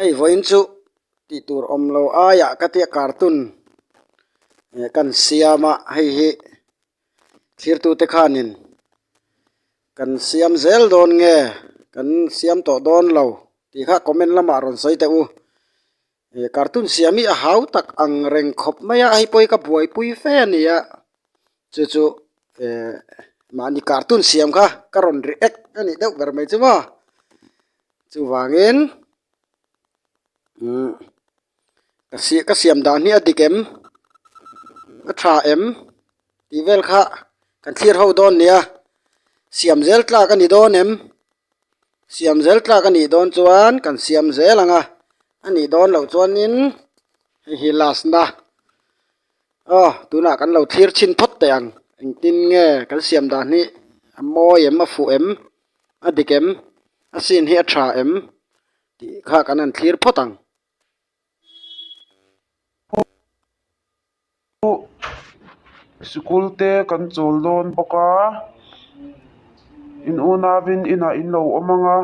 hei voin chu ti tur om lo aya ka tia cartoon kan siama hei hi thir tu te khanin kan siam zel don nge kan siam to don lo ti kha comment lama ron soi te u cartoon siami a hau tak ang reng khop maya ai poi ka buai pui fe ania chu chu mani cartoon siam kha karon react ani deuh ber mai chu ma chu wangin ka siam dan ni adikem a tha em ti vel kha kan thlir ho don nia siam zel tla ka ni don em siam zel tla ka ni don chuan kan siam zel anga ani don lo chuan in hi last na tuna kan lo thlir chin phot te ang eng tin nge kan siam dan ni a moi em a fu em a dikem a sin hi a tha em ti kha kan an thlir photang school te kan chawl dawn bawk a in una vin ina in lo awm anga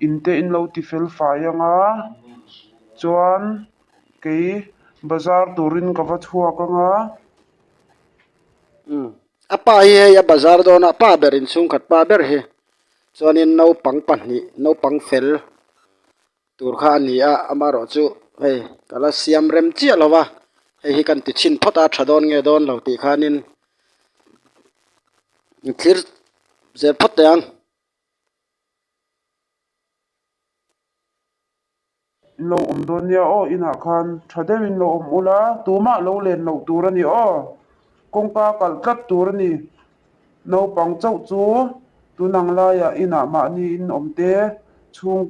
in te in lo ti fel fai anga chuan kei bazar turin ka va chhuak anga apa hi ya bazar dona pa berin chung khat pa ber hi chuan in no pang pahnih no pang fel tur kha ani a amaro chu hei kala siam rem chia lova hei hi kan ti chin phota thadon nge don lo ti khanin thlir zer phot te ang in lo awm dawn nia ina khan thadeu in lo awm ula tuma lo len lo tur ani kongka kal tlat tur ani naupang chauh chu tunang laia ina mahni in awm te chung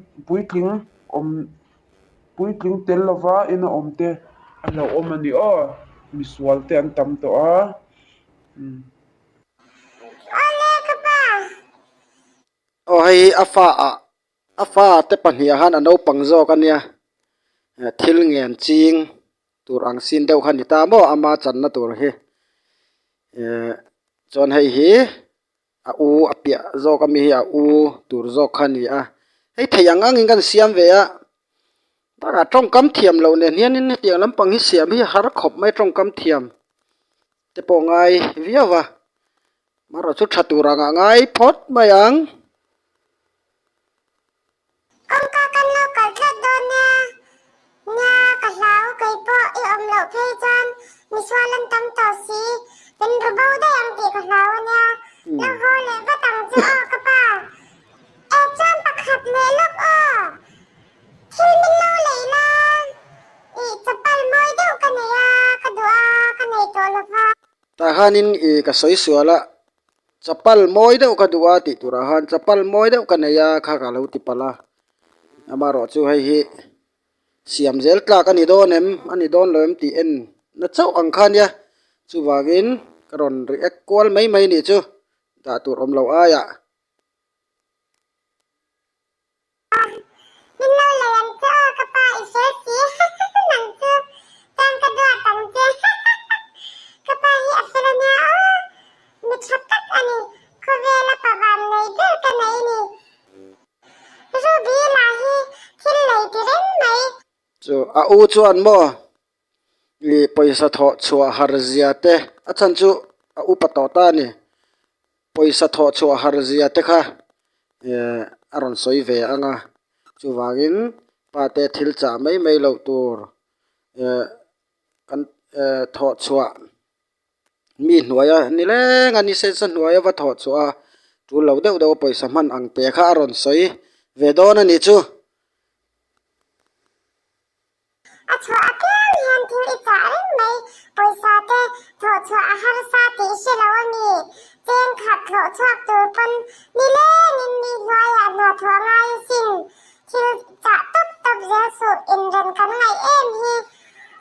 puitling tel lova ina awm te a lo awm ani misual te an tam tawh a hei afa te pahnih han ano pang zawk ania thil ngen ching tur ang sin deuh khan ni ta mo ama channa tur hi chuan hei hi a u a pia zawk ami hi a u tur zawk khan ni a hei thei ang in kan siam ve a taka tong kam thiam lo nen hian in tiang lampang hi siam hi har khop mai tong kam thiam te po ngai viawa maro chu thatur anga ngai phot mai ang kongka kan lo kal thlat don nia ka hlau kai po i om lo phei chan mi swalan tam to si pen ro bo da ang ti ka hlau nia lo ho le va tang chu ka pa e chan pakhat le lok thil min lo le la i chapal moi deuh ka neya ka dua ka nei to lo va ta hanin ka soi suala chapal moi deuh ka duwa ti turahan chapal moi deuh ka neya kha ka lo ti pala amaro chu hei hi siam zel tla ka ni don em ani don lo em ti en na chau ang khan ya chu wangin karon react kwal mai mai ni chu ta tur om lo aya min lo le an chu ka pa i se si nang chu chan ka dua tang che ka pa hi asala nia mi chatak ani ko vela pa van nei deuh ka nei ni ruby la hi thil lei ti ren mai chu a u chuan mo li paisa tho chua har zia te a chan chu a u pato ta ni paisa tho chua har zia te kha aron soi ve anga chu wangin pa te thil cha mai mai lo tur kan tho chua mi hnuaya ni le ngani se chan hnuaya va tho chua tu lo deuh deuh paisa man ang te kha aron soi ve don ani chu acho apiang hian thil i cha ren mai poisa te tho chua a har sa ti se lo ani chen khat tho chuak tur pon ni le nin ni hnuaya hna thua ngai sin thil cha top top zel su in ren kan ngai em hi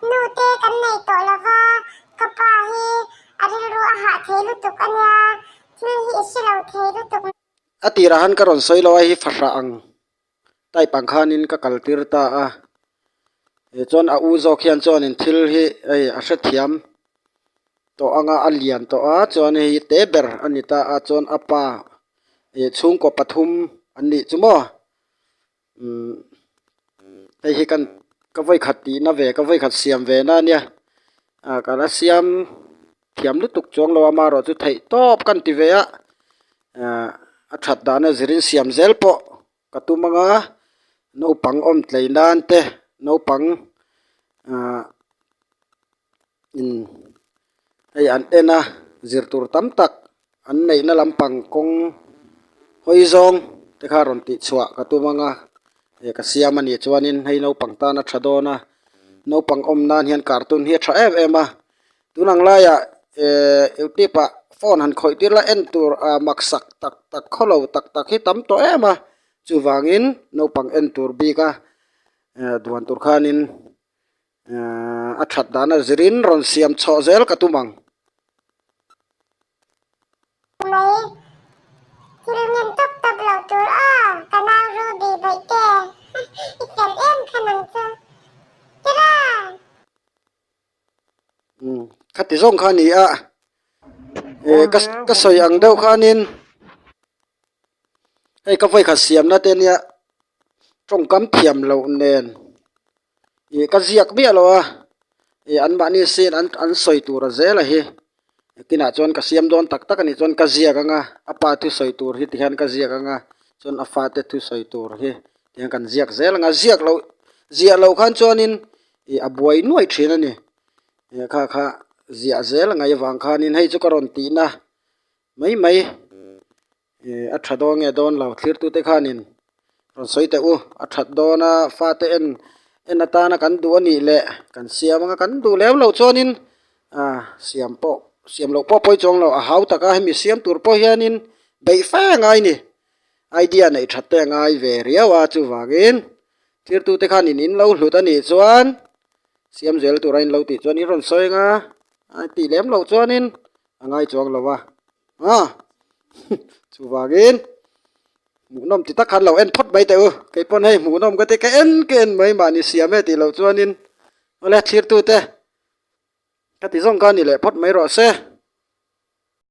nu te kan nei to lova ka pa hi aril ru a ha thei lu tuk ania thil hi se lo thei lu tuk atira han karon soi lo hi farra ang tai pangkhanin ka kaltir ta a chon a u zo khian chon in thil hi a hre thiam to anga alian to a chon hi te ber ani ta a chon apa chung ko pathum ani chumo hei hi kan ka voi khat ti na ve ka voi khat siam ve na nia kana siam thiam lu tuk chong lo ama ro chu thei top kan ti ve a that dana zirin siam zel po katumanga no pang om tleinan te no pang in hei an ena zirtur tam tak an nei na lampang kong hoi zong te kha ron ti chua katumanga ka siam ani chuanin hei no pang ta na thadona no pang om nan hian cartoon hi tha em a tunang laya youtube phone han khoi tir la en tur maksak tak tak kholo tak tak hi tam to ema chu wangin no pang en tur bi ka duan tur khanin a that dana zirin ron siam cho zel katumang mấy thil nghiêm túc tập lâu tur canal Ruby vậy kè ikan em khả năng chứ chứ ra khati zong khani a ka soi ang deuh khanin hei ka voi kha siam na te nia trong kam thiam lo nen ka ziak mi alo an ba ni sin an soi tur a zel a hi kina chon ka siam don tak tak ani chon ka ziak anga apa thu soi tur hi ti han ka ziak anga chon afa te thu soi tur hi tiang kan ziak zel anga ziak lo khan chonin a buai nuai thin ani kha zia zel anga wang khanin hei chu karon ti na mai a thadong e don lo thlir tu te khanin ron soi te a that dona fa te en atana kan du ani le kan siam anga kan du lew lo chonin siam lo po poi chong lo a hau taka hemi siam tur po hianin bei fa ngai ni idea nei thatte ngai ve riawa chu wangin thlir tu te khanin in lo hlut ani chuan siam zel turain lo ti chuan in ron soi nga ti lem lo chuanin angai chuang lowa chu wangin munom ti tak khan lo en phot bai te ke pon hei munom ka te ka en mai mani siam e ti lo chuanin ole thlir tu te ka ti zong ka ni le phot mai ro se